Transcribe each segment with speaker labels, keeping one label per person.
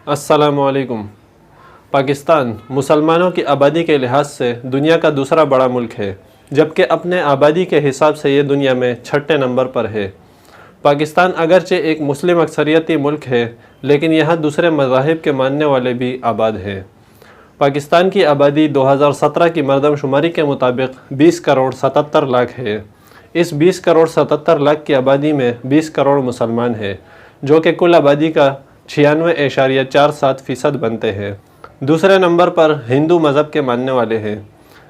Speaker 1: السلام علیکم۔ پاکستان مسلمانوں کی آبادی کے لحاظ سے دنیا کا دوسرا بڑا ملک ہے، جبکہ اپنے آبادی کے حساب سے یہ دنیا میں 6 نمبر پر ہے۔ پاکستان اگرچہ ایک مسلم اکثریتی ملک ہے، لیکن یہاں دوسرے مذاہب کے ماننے والے بھی آباد ہیں۔ پاکستان کی آبادی 2017 کی مردم شماری کے مطابق 20 کروڑ 77 لاکھ ہے۔ اس 20 کروڑ 77 لاکھ کی آبادی میں 20 کروڑ مسلمان ہیں، جو کہ کل آبادی کا 96.47% بنتے ہیں۔ دوسرے نمبر پر ہندو مذہب کے ماننے والے ہیں،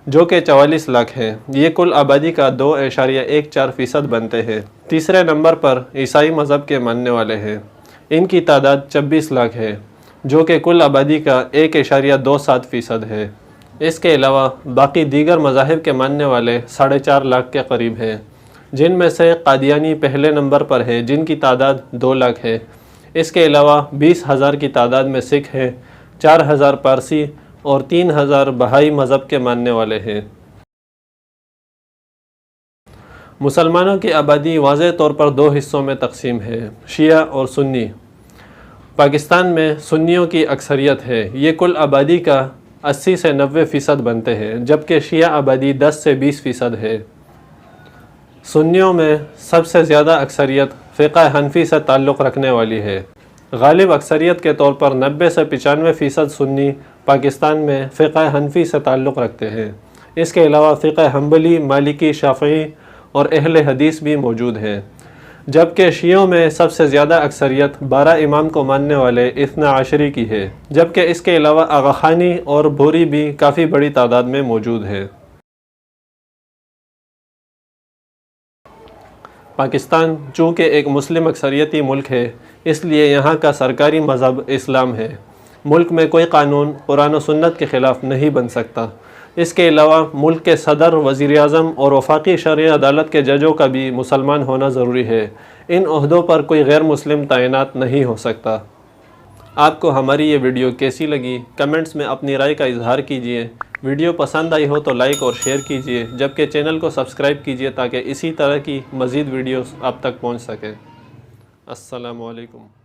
Speaker 1: جو کہ 44 لاکھ ہیں، یہ کل آبادی کا 2.14% بنتے ہیں۔ تیسرے نمبر پر عیسائی مذہب کے ماننے والے ہیں، ان کی تعداد 26 لاکھ ہے، جو کہ کل آبادی کا 1.27% ہے۔ اس کے علاوہ باقی دیگر مذاہب کے ماننے والے 4.5 لاکھ کے قریب ہیں، جن میں سے قادیانی پہلے نمبر پر ہے، جن کی تعداد 2 لاکھ ہے۔ اس کے علاوہ 20,000 کی تعداد میں سکھ ہیں، 4,000 پارسی اور 3,000 بہائی مذہب کے ماننے والے ہیں۔ مسلمانوں کی آبادی واضح طور پر 2 حصوں میں تقسیم ہے، شیعہ اور سنی۔ پاکستان میں سنیوں کی اکثریت ہے، یہ کل آبادی کا 80 سے 90% بنتے ہیں، جبکہ شیعہ آبادی 10 سے 20% ہے۔ سنیوں میں سب سے زیادہ اکثریت فقہ حنفی سے تعلق رکھنے والی ہے۔ غالب اکثریت کے طور پر 90 سے 95% سنی پاکستان میں فقہ حنفی سے تعلق رکھتے ہیں۔ اس کے علاوہ فقہ حنبلی، مالکی، شافعی اور اہل حدیث بھی موجود ہیں، جبکہ شیعوں میں سب سے زیادہ اکثریت 12 امام کو ماننے والے اثنا عشری کی ہے، جبکہ اس کے علاوہ آغاخانی اور بھوری بھی کافی بڑی تعداد میں موجود ہے۔ پاکستان چونکہ ایک مسلم اکثریتی ملک ہے، اس لیے یہاں کا سرکاری مذہب اسلام ہے۔ ملک میں کوئی قانون قرآن و سنت کے خلاف نہیں بن سکتا۔ اس کے علاوہ ملک کے صدر، وزیر اعظم اور وفاقی شرعی عدالت کے ججوں کا بھی مسلمان ہونا ضروری ہے۔ ان عہدوں پر کوئی غیر مسلم تعینات نہیں ہو سکتا۔ آپ کو ہماری یہ ویڈیو کیسی لگی؟ کمنٹس میں اپنی رائے کا اظہار کیجیے۔ ویڈیو پسند آئی ہو تو لائک اور شیئر کیجیے، جبکہ چینل کو سبسکرائب کیجیے تاکہ اسی طرح کی مزید ویڈیوز آپ تک پہنچ سکیں۔ السلام علیکم۔